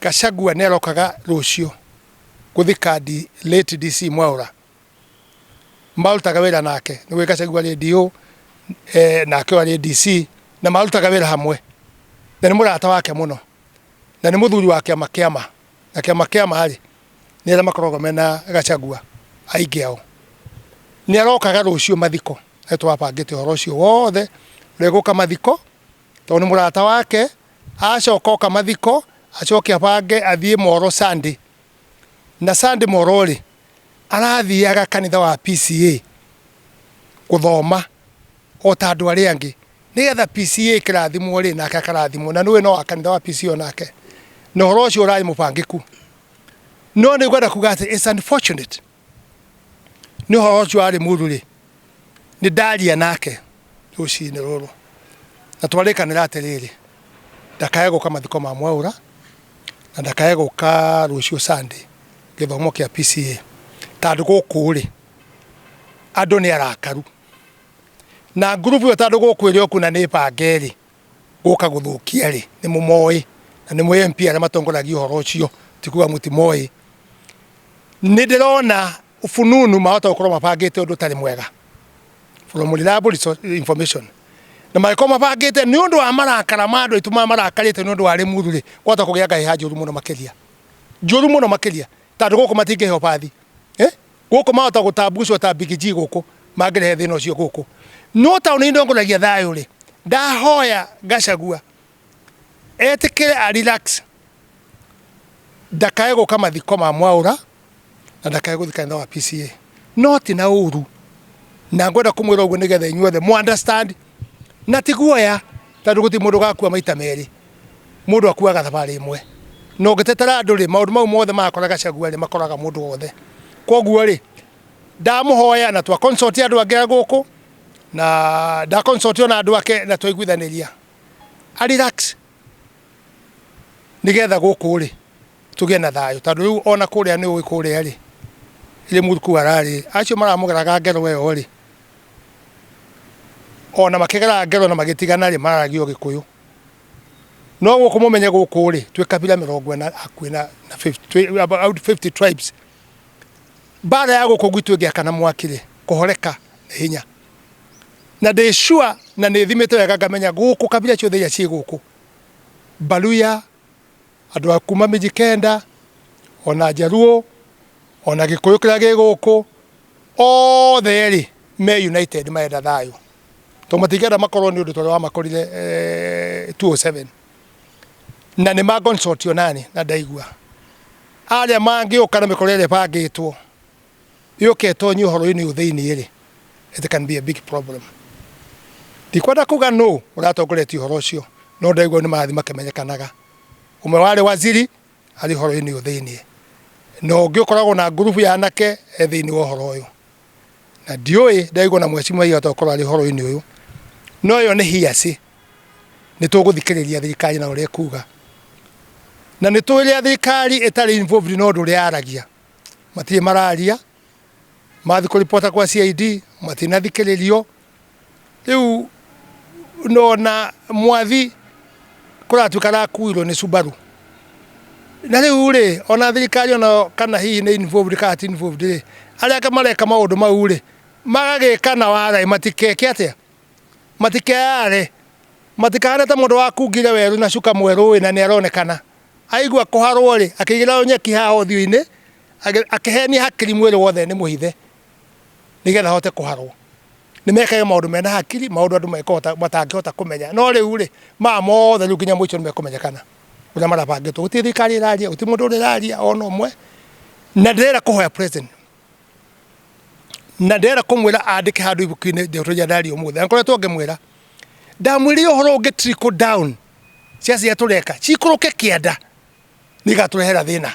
Gachagua nerokaga rucio kuthikadi late DC Mwaura marutaga wira nake niwe Gachagua radio nake wari DC na marutaga wira hamwe na ni murata wake muno na ni muthuri wake makiama na kiama hari ni ara makorogo mena Gachagua aigiao ni arokaga rucio mathiko etwapangite horo cio wothe reguka mathiko to ni murata wake acoka mathiko acoke apange athie Moro Sunday na Sunday Moro ri arathiaga kanitha wa PCA kuthoma o tandu ari angi nigetha PCA kirathimwo ri nake akarathimwo na niwe no kanitha wa PCA onake no horo ucio urari mupangiku no ni gwenda kuga ati it's unfortunate ni horo ucio ari muru ri ni ndaria nake rucini ruru na twarikanira atiriri ndakae guka mathiko ma Mwaura na ndakae guka rucio Sunday githomo kia PCA tandu guku ri andu ni arakaru na group yo tandu guku ri okuna ni pangeri guka guthukia ri ni mumoi na ni mu MP ara matongoragia horo ucio tikuga mutimoi ni ndirona ufununu mahota gukorwo mapangite undu tari mwega from reliable information na maiko mapangite ni undu wa marakara mando ituma marakarite ni undu wa rimururi kwata kugia ngai hajuru muno makelia juru muno makelia tandu guku matinge hopathi guku mahota gutambucwo ta bigiji guku magire thina ucio guku no ta ni ndongoragia thayo ri ndahoya Gachagua etikire a relax ndakae guka mathiko ma Mwaura na ndakae guthikana wa PCA not na uru na ngwenda kumwira uguo nigetha inyuothe mu understand na tiguoya tandu guti mundu gakua maita meri mundu akuaga thabari imwe no gitetera andu ri maundu mau mothe makoraga Gachagua ri makoraga mundu wothe koguo ri ndamuhoya na twa consult andu angi guku na da consult na andu ake na twaiguithaniria a relax nigetha guku ri tugie na thayo tandu riu ona kuria ni ui kuria ri ile muruku arari acio maramugeraga ngero weyo ri ona makigera ngero na magitigana ri maragio Gikuyu no guku mumenye guku ri twi kabila 40 akuina na 50 about 50 tribes bara ya guku gwitu ngiakana mwakire kuhoreka hinya na de sure na ni thimete wega ngamenya guku kabila ciothe ya ci guku Baluya andu akuma Mijikenda ona Jaruo ona Gikuyu kira gi guku othe ri me united maenda thayo to matigera makorwo ni undu tore wa makorire 207 na ni magonsortio nani na ndaigua aria mangi ukana mikorere pangitwo yuketo nyu horo-ini uthiini ri it can be a big problem dikwenda kuga no uratongoretie horo ucio no ndaigua ni mathi makemenyekanaga umwe wale waziri ali horo-ini uthiini no ngiukoragwo na group ya anake thiini wa horo uyu na ndioi ndaigua na mwecimu iyo tokorwo ali horo-ini uyu no yo ni hiasi ni tuguthikiriria thirikari na uria kuga na ni tuiria thirikari etari involved no ndu ria aragia matie mararia mathi ku reporta kwa CID matina thikiririo riu no na mwathi kuratuikara kuiro ni Subaru na riu ri ona thirikari ona kana hihi ni involved ka ati involved ri aria kamareka maundu mau ri magagikana wara matikeke atia matikeare matikana ta mundu wa kungire weru na cuka mweru na ni aronekana aigua kuharwo ri akigira nyeki ha othio-ini akiheni hakiri mwiri wothe ni muhithe nigetha hote kuharwo ni mekaga maundu mena hakiri maundu andu mekota matangihota kumenya no riu ri ma mothe riu kinya mwicho nimekumenyekana uria marabangitwo guti thirikari iraria guti mundu uraria ona umwe na ndera kuhoya president na ndera kumwira andike handu ibuku-ini ndio ndari umuthe nkoretwo ngimwira ndamwire uhoro ungi trickle down ciacia tureka cikuruke kienda nigaturehera thina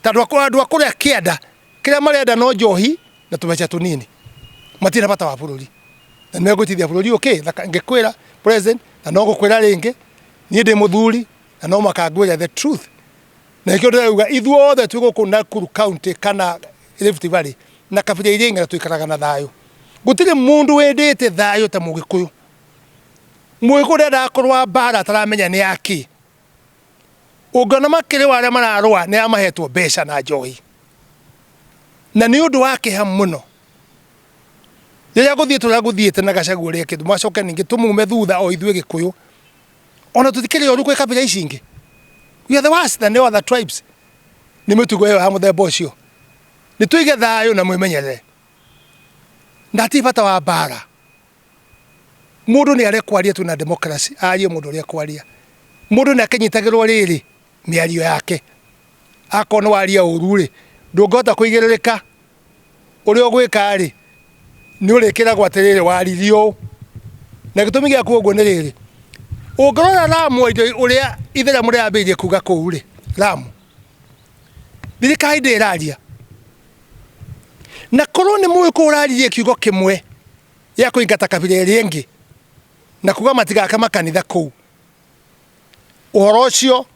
tandu andu akuria kienda kiria marenda no njohi na tumecha tunini matina bata wa bururi na nimegutithia bururi okay ngikwira president na no gukwira ringi ni ndi muthuri na no makangwira the truth na ikio ndauga ithuothe twigukuna Nakuru county kana Rift Valley na kabila iria ingana tuikaraga na thayo gutire mundu wendete thayo ta Mugikuyu Mwigure ndakorwa bara taramenya ni aki ugana makire wale mararwa ne amahetwo besha na johi na ni undu wake hamuno ya guthiete na gacagure kindu macoke ningi tumume thutha o ithwe Gikuyu ona tutikire oru kwe kabila icingi. We are the worst than the other tribes. Ni mutugo yo hamuthemba ucio ni tuige thayo na mwimenyerere ndati bata wa bara. Mundu ni arekwaria tu na democracy arie mundu ria kwaria mundu ni akenyitagirwo riri miario yake akona waria ururi ndungota kuigiririka uri ogwika ri ni urikira gwatiriri waririo na gitumi gia kuogwo ni riri ungorora Lamu uria ithera muri ambirie kuga kuu ri Lamu thirikari ndiraria na korwo ni muwe kuraririe kiugo kimwe ya kuingata kabila iri ingi na kuga matigaka makanitha kuu uhoro ucio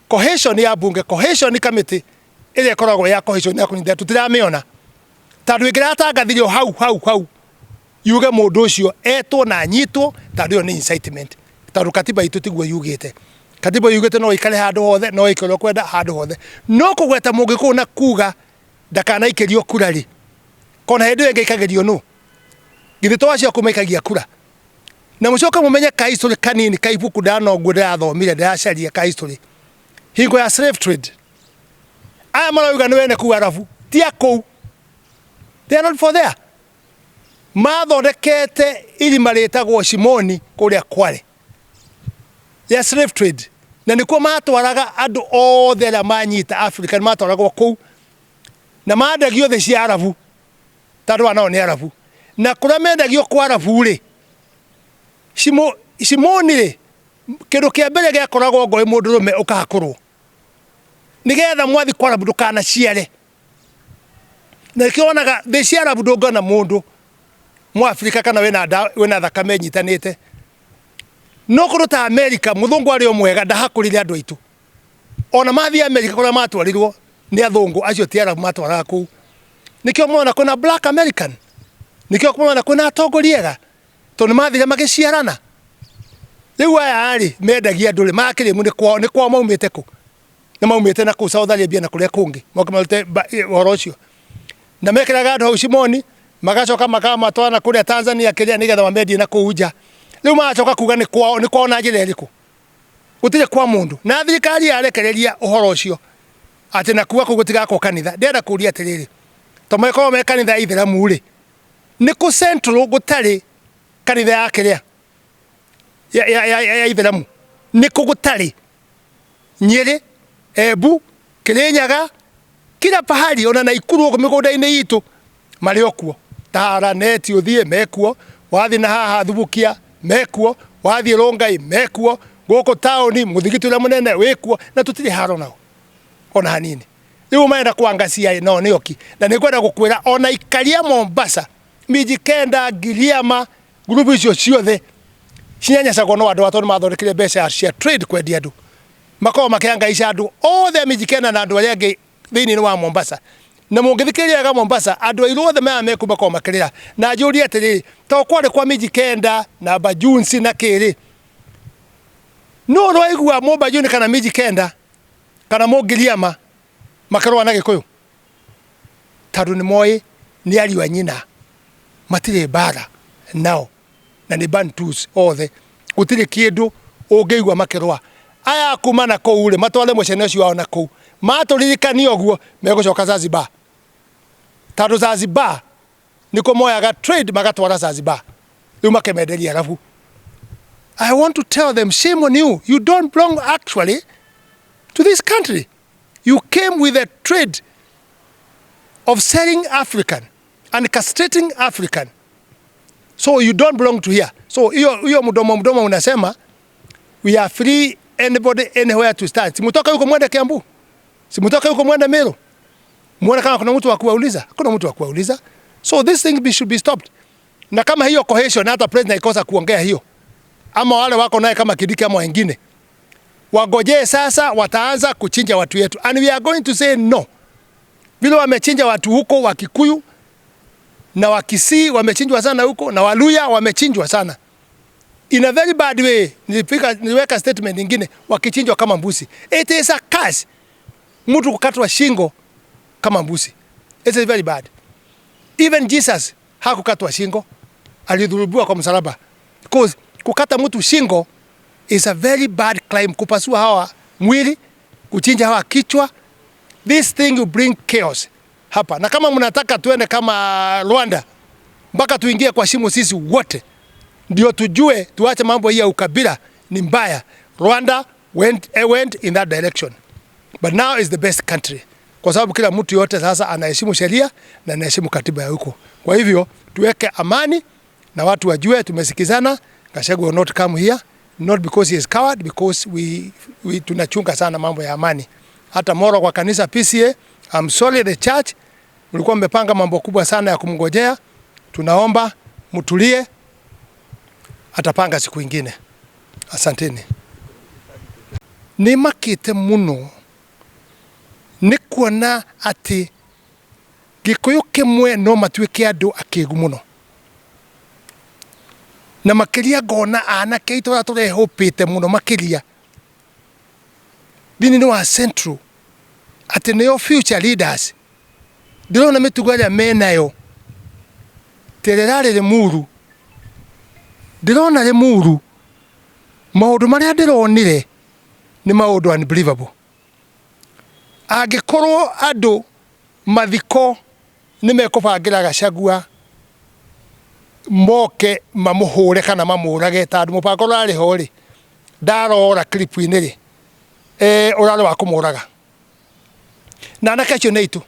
cohesion ya bunge cohesion committee ile koragwo ya cohesion ya kunyita tutiramiona tandu ingiratangathirio hau yuge mundu ucio etwo na nyitwo tandu ni incitement tandu katiba itu tiguo yugite katiba yugite no ikale handu hothe no ikalo kwenda handu hothe no kugweta mungiku na kuga ndakana ikirio kurari kona hindu ingi ikagerio no githitwa cio kumaikagia kura na mucoka mumenye ka history kanini ka ibuku ndano ngwira athomire ndacaria ka history hingo ya slave trade aya marauga ni wene ku arabu tia kou they are not for there mathondekete irima ritagwo Shimoni kuria Kware ya slave trade na nikuo matwaraga andu othe aria manyita African matwaragwo kou na mandagio the cia arabu tandu anao ni arabu na kuria mendagio kwa arabu ri Shimoni ri kindu kia mbere gia koragwo ngoi mundu rume ukahakurwo nigetha mwathi kwa arabu ndukana ciare na kionaga the cia arabu ndungana mundu mu Afrika kana wena thakame nyitanite no kuruta America muthungu ari omwega ndahakurire andu aitu ona mathi America kuria matwarirwo ni athungu acio ti arabu matwaraga kuu nikio mona kuna black American nikio mona kuna atongoriega tondu mathire magiciarana riu aya ari mendagia nduri makire mu ni kwa maumite ku na maumite na ku South Arabia na kuria kungi mokamalute horo ucio na mekiraga andu Shimoni magacoka makamatwana kuria Tanzania kiria nigetha wamendie na kuuja riu macoka kuga ni kwao na njira iriku gutire kwa mundu na thirikari yarekereria uhoro ucio ati na kuwa kugutigako kanitha ndenda kuria atiriri tomeko me kanitha Itheramu ri ni ku central gutari kanitha ya kiria ya Itheramu ni ku gutari Nyeri Embu Kirinyaga kila pahali ona Naikuru uko migunda-ini yitu mari okuo Tara neti uthie mekuo wathi na haha Thubukia mekuo wathi Rongai mekuo goko taoni muthigiti uria munene wikuo na tutiri haro nao ona hanini riu maenda kuangacia no nioki na nikwenda gukwira ona ikaria Mombasa miji kenda Giriama grupu icio ciothe cianyacagwo no andu atoni mathondekire mbeca cia trade kwendia andu makao makiangaica andu othe miji kenda na andu aria angi thiini wa Mombasa na mungithikiria ga Mombasa andu airu othe maya meku makao makirira na njuri atiri to kwari kwa miji kenda na Bajunsi na kiri no roigua Mobajuni kana miji kenda kana Mogiriama makarwa na Gikuyu tandu ni moi ni ariwa nyina matire bara nao na ni Bantus othe gutire kindu ungeigua makirwa aya kumana kou ri matwale mucene ucio wao na kou maturirikania oguo megucoka Zanzibar tandu Zanzibar niko moyaga trade magatwara Zanzibar riu makemenderia arabu. I want to tell them, shame on you. You don't belong actually to this country. You came with a trade of selling African and castrating African. So you don't belong to here. So hiyo mdomo unasema we are free anybody anywhere to start. Simutoka yuko mwenda Kiambu. Simutoka yuko mwenda Meru. Muone kama kuna mtu wa kuwauliza. Kuna mtu wa kuwauliza. So this thing should be stopped. Na kama hiyo cohesion hata president ikosa kuongea hiyo. Ama wale wako naye kama Kidiki ama wengine wagoje sasa wataanza kuchinja watu wetu and we are going to say no. Vile wamechinja watu huko wa Kikuyu na wa Kisii wamechinjwa sana huko na Waluya wamechinjwa sana in a very bad way. Niliweka statement nyingine wakichinjwa kama mbuzi. It is a curse. Mtu kukatwa shingo kama mbuzi. It is very bad. Even Jesus hakukatwa shingo, alidhulubiwa kwa msalaba. Because kukata mtu shingo is a very bad crime. Kupasua hawa mwili, kuchinja hawa kichwa, this thing will bring chaos hapa. Na kama mnataka tuende kama Rwanda, mpaka tuingie kwa shimo sisi wote, ndio tujue tuache mambo hii ya ukabila ni mbaya. Rwanda went in that direction. But now is the best country. Kwa sababu kila mtu yote sasa anaheshimu sheria na anaheshimu katiba ya huko. Kwa hivyo tuweke amani na watu wajue tumesikizana. Gachagua will not come here, not because he is coward, because we tunachunga sana mambo ya amani. Hata moro kwa kanisa PCA, I'm sorry the church, mlikuwa mmepanga mambo kubwa sana ya kumngojea. Tunaomba mtulie, atapanga siku ingine. Asanteni. Ni makite muno ni kuona ati Gikuyu kimwe no matuike andu akigu muno. Na makiria ngona anake itora turehupite muno makiria. Thini wa Central ati neo future leaders. Ndirona mitugo ya menayo. Tererare Limuru. Ndirona Limuru. Maundu maria ndironire ni maundu unbelievable. Agikorwo andu mathiko nimekubangira Gachagua moke mamuhure kana mamurage tondu mubango rari hori ndarora clip-ini ri urari wa kumuraga na nakacio neitu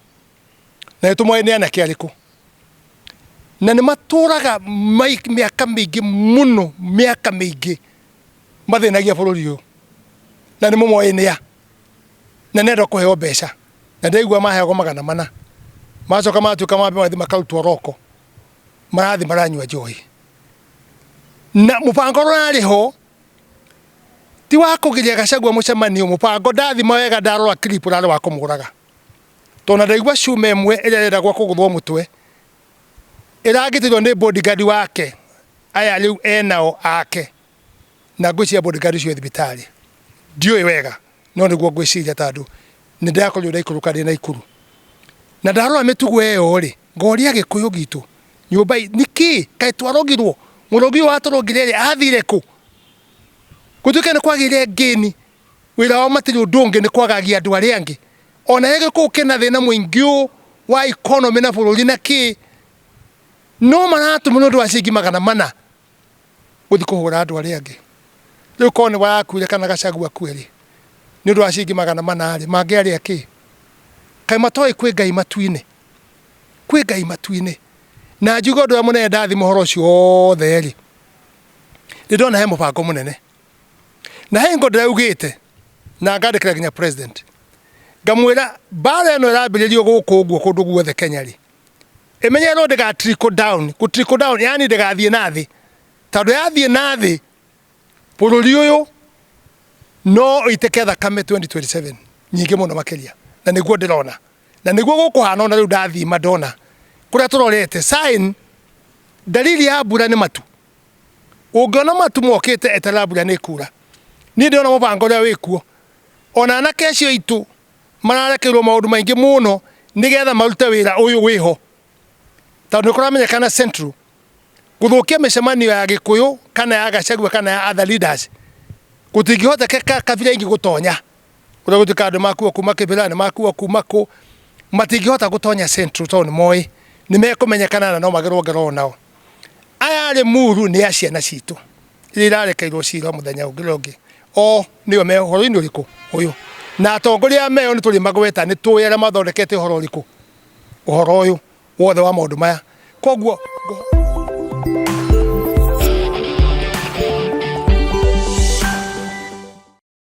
na tumwe ni anake ariku na ni maturaga miaka mingi muno miaka mingi mathinagia bururi uyu na ni mumoenia na nendo kuheo mbeca na ndeigua mahego magana mana macoka matuka mathi makarutwo roko marathi maranyua njohi na mubango rari ho ti wa kugiria Gachagua mucemanio mubango ndathi mawega ndarora clip rari wa kumuraga tona ndeigua cume imwe irerera gwa kuguthwo mutwe iragitirwo ni bodyguard wake aya riu enao ake na ngwiciria bodyguard cio thibitari ndioi wega no niguo ngwiciria tondu ni ndakorirwo ndaikuruka ndi na ikuru na ndarora mitugo eyo ri ngoria Gikuyu gitu nyumba niki kai twarogirwo murogi wa turogirere athire ku gutuke ni kwagire ngeni wira wa matiri ndungi ni kwagagia andu aria angi ona yege ku kena thina muingio wa economy na bururi na ki no maratu muno ndu acingi magana mana guthi kuhura andu aria angi riu kone wakuire kana Gachagua kweri ni ndu acingi magana mana ari mangiaria ki kai matoi kwi ngai matuine na njugo ndu amune ndathi mohoro ucio othe ri ndona he mubango munene na he ngo ndaugite na ngandikira nginya president ngamwira bara eno irambiririo guku uguo kundu guothe Kenya ri imenyerwo ndiga trickle down yani ndigathie nathi tondu yathie nathi bururi uyu no iteke thakame 2027 nyingi muno makiria na niguo ndirona na niguo gukuhana ona riu ndathi madona kuria turorete sign dalili ya mbura ni matu ungiona matu mokite etara mbura ni kura ni ndiona mubango ria wikuo ona anake acio itu mararekerwo maundu maingi muno nigetha marute wira uyu wiho tondu nikuramenyekana Central guthukia micemanio ya Gikuyu kana ya Gachagua kana ya other leaders gutingihoteka kabira ingi gutonya kuria gutika andu makuo kuma kibira ni makuo kuma ku matingihota gutonya Central tondu moi ni mekumenyekana na no magirwo ngero nao aya Limuru ni aciana citu irarekeirwo cira muthenya ungirongi niyo me horo ini uriku uyu na atongoria meyo ni tuli magweta ni tuyera mathondekete horo uriku uhoro uyu wothe wa maundu maya koguo